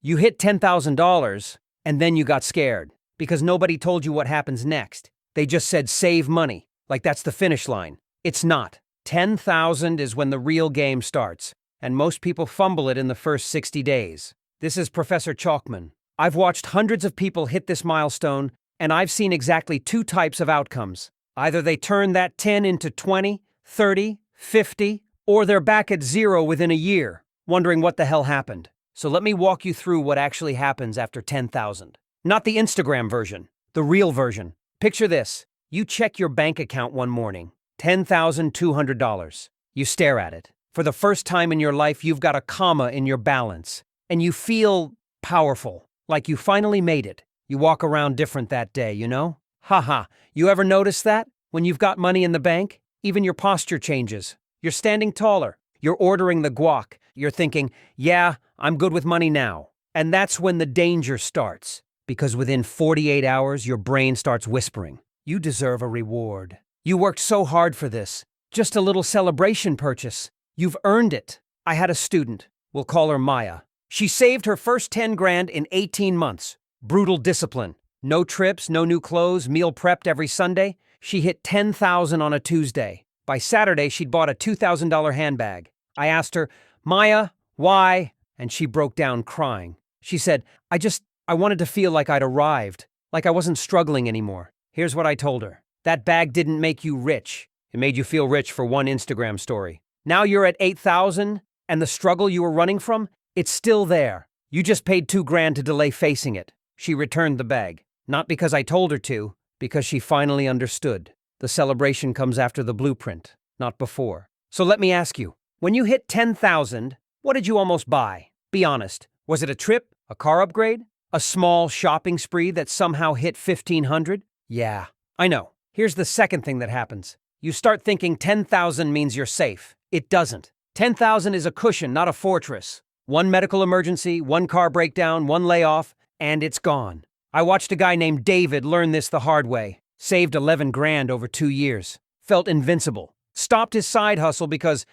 You hit $10,000 and then you got scared because nobody told you what happens next. They just said save money, like that's the finish line. It's not. 10,000 is when the real game starts, and most people fumble it in the first 60 days. This is Professor Chalkman. I've watched hundreds of people hit this milestone, and I've seen exactly two types of outcomes. Either they turn that 10 into 20, 30, 50, or they're back at zero within a year, wondering what the hell happened. So let me walk you through what actually happens after 10,000. Not the Instagram version, the real version. Picture this. You check your bank account one morning, $10,200. You stare at it. For the first time in your life, you've got a comma in your balance, and you feel powerful, like you finally made it. You walk around different that day, you know? Haha, you ever notice that? When you've got money in the bank, even your posture changes. You're standing taller. You're ordering the guac. You're thinking, yeah, I'm good with money now. And that's when the danger starts. Because within 48 hours, your brain starts whispering, you deserve a reward. You worked so hard for this. Just a little celebration purchase. You've earned it. I had a student. We'll call her Maya. She saved her first 10 grand in 18 months. Brutal discipline. No trips, no new clothes, meal prepped every Sunday. She hit 10,000 on a Tuesday. By Saturday, she'd bought a $2,000 handbag. I asked her, Maya, why? And she broke down crying. She said, I wanted to feel like I'd arrived, like I wasn't struggling anymore. Here's what I told her. That bag didn't make you rich. It made you feel rich for one Instagram story. Now you're at 8,000, and the struggle you were running from, it's still there. You just paid 2 grand to delay facing it. She returned the bag. Not because I told her to, because she finally understood. The celebration comes after the blueprint, not before. So let me ask you, when you hit 10,000, what did you almost buy? Be honest. Was it a trip? A car upgrade? A small shopping spree that somehow hit 1,500? Yeah, I know. Here's the second thing that happens. You start thinking 10,000 means you're safe. It doesn't. 10,000 is a cushion, not a fortress. One medical emergency, one car breakdown, one layoff, and it's gone. I watched a guy named David learn this the hard way. Saved 11 grand over 2 years. Felt invincible. Stopped his side hustle because,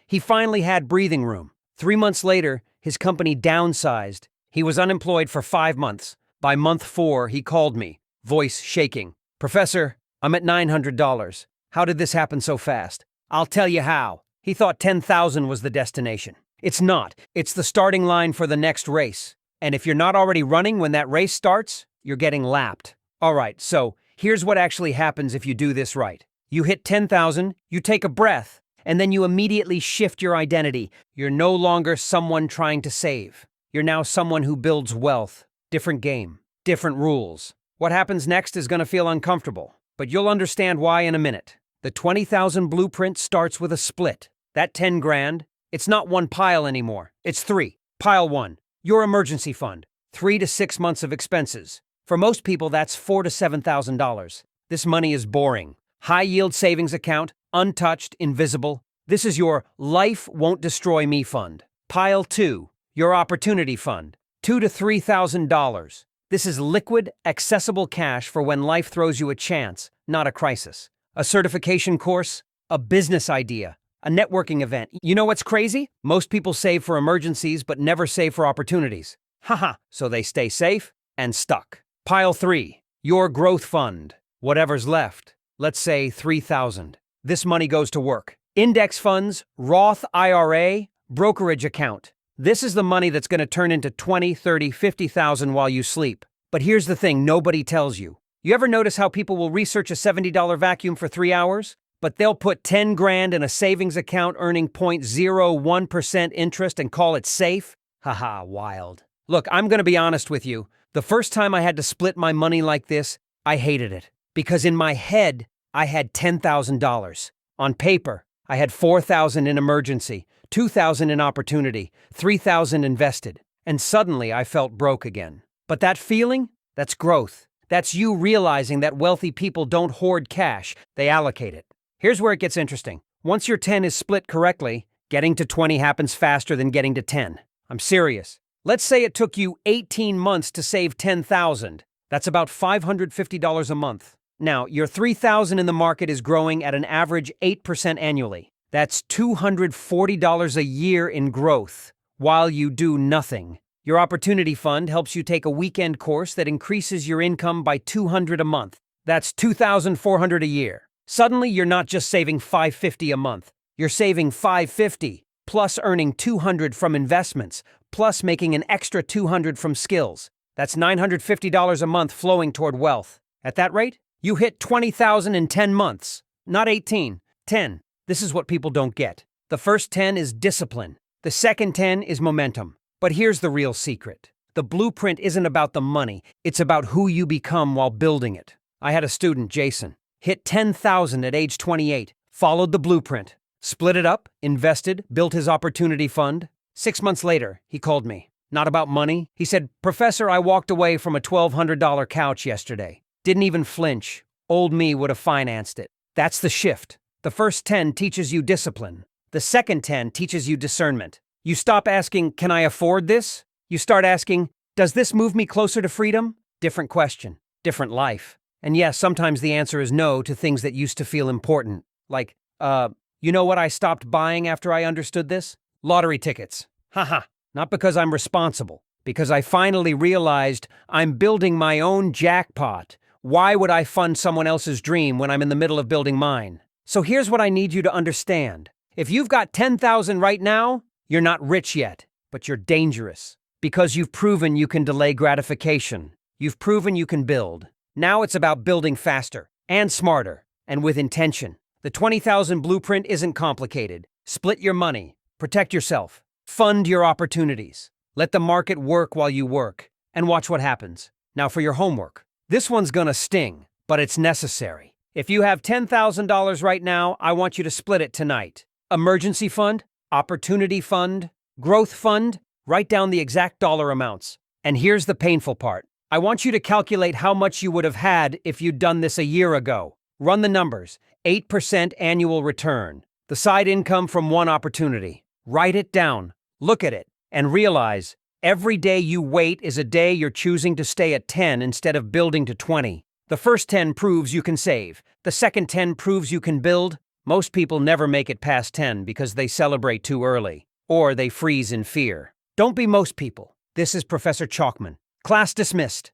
he finally had breathing room. 3 months later, his company downsized. He was unemployed for 5 months. By month 4, he called me, voice shaking. Professor, I'm at $900. How did this happen so fast? I'll tell you how. He thought 10,000 was the destination. It's not. It's the starting line for the next race. And if you're not already running when that race starts, you're getting lapped. All right, so here's what actually happens if you do this right. You hit 10,000, you take a breath, and then you immediately shift your identity. You're no longer someone trying to save. You're now someone who builds wealth. Different game, different rules. What happens next is going to feel uncomfortable, but you'll understand why in a minute. The 20,000 blueprint starts with a split. That 10 grand, it's not one pile anymore. It's 3. Pile 1, your emergency fund. 3 to 6 months of expenses. For most people, that's $4,000 to $7,000. This money is boring. High-yield savings account, untouched, invisible. This is your life won't destroy me fund. Pile 2, your opportunity fund. $2,000 to $3,000. This is liquid, accessible cash for when life throws you a chance, not a crisis. A certification course, a business idea, a networking event. You know what's crazy? Most people save for emergencies but never save for opportunities. Haha, so they stay safe and stuck. Pile 3, your growth fund. Whatever's left, let's say 3,000. This money goes to work. Index funds, Roth IRA, brokerage account. This is the money that's going to turn into 20, 30, 50,000 while you sleep. But here's the thing nobody tells you. You ever notice how people will research a $70 vacuum for 3 hours? But they'll put 10 grand in a savings account earning 0.01% interest and call it safe? Haha, wild. Look, I'm going to be honest with you. The first time I had to split my money like this, I hated it. Because in my head, I had $10,000. On paper, I had $4,000 in emergency, $2,000 in opportunity, $3,000 invested. And suddenly I felt broke again. But that feeling? That's growth. That's you realizing that wealthy people don't hoard cash, they allocate it. Here's where it gets interesting. Once your 10 is split correctly, getting to 20 happens faster than getting to 10. I'm serious. Let's say it took you 18 months to save 10,000. That's about $550 a month. Now, your 3,000 in the market is growing at an average 8% annually. That's $240 a year in growth while you do nothing. Your opportunity fund helps you take a weekend course that increases your income by $200 a month. That's $2,400 a year. Suddenly, you're not just saving $550 a month. You're saving $550, plus earning $200 from investments, plus making an extra $200 from skills. That's $950 a month flowing toward wealth. At that rate, you hit $20,000 in 10 months. Not 18, 10. This is what people don't get. The first 10 is discipline. The second 10 is momentum. But here's the real secret. The blueprint isn't about the money. It's about who you become while building it. I had a student, Jason, hit $10,000 at age 28, followed the blueprint, split it up, invested, built his opportunity fund. 6 months later, he called me. Not about money. He said, "Professor, I walked away from a $1,200 couch yesterday. Didn't even flinch. Old me would have financed it." That's the shift. The first 10 teaches you discipline. The second 10 teaches you discernment. You stop asking, "Can I afford this?" You start asking, "Does this move me closer to freedom?" Different question, different life. And yes, sometimes the answer is no to things that used to feel important. Like, you know what I stopped buying after I understood this? Lottery tickets. Haha. Not because I'm responsible. Because I finally realized I'm building my own jackpot. Why would I fund someone else's dream when I'm in the middle of building mine? So here's what I need you to understand. If you've got 10,000 right now, you're not rich yet, but you're dangerous. Because you've proven you can delay gratification. You've proven you can build. Now it's about building faster and smarter and with intention. The 20,000 blueprint isn't complicated. Split your money. Protect yourself. Fund your opportunities. Let the market work while you work. And watch what happens. Now for your homework. This one's gonna sting, but it's necessary. If you have $10,000 right now, I want you to split it tonight. Emergency fund, opportunity fund, growth fund. Write down the exact dollar amounts. And here's the painful part. I want you to calculate how much you would have had if you'd done this a year ago. Run the numbers. 8% annual return. The side income from one opportunity. Write it down. Look at it. And realize every day you wait is a day you're choosing to stay at 10 instead of building to 20. The first 10 proves you can save. The second 10 proves you can build. Most people never make it past 10 because they celebrate too early. Or they freeze in fear. Don't be most people. This is Professor Chalkman. Class dismissed.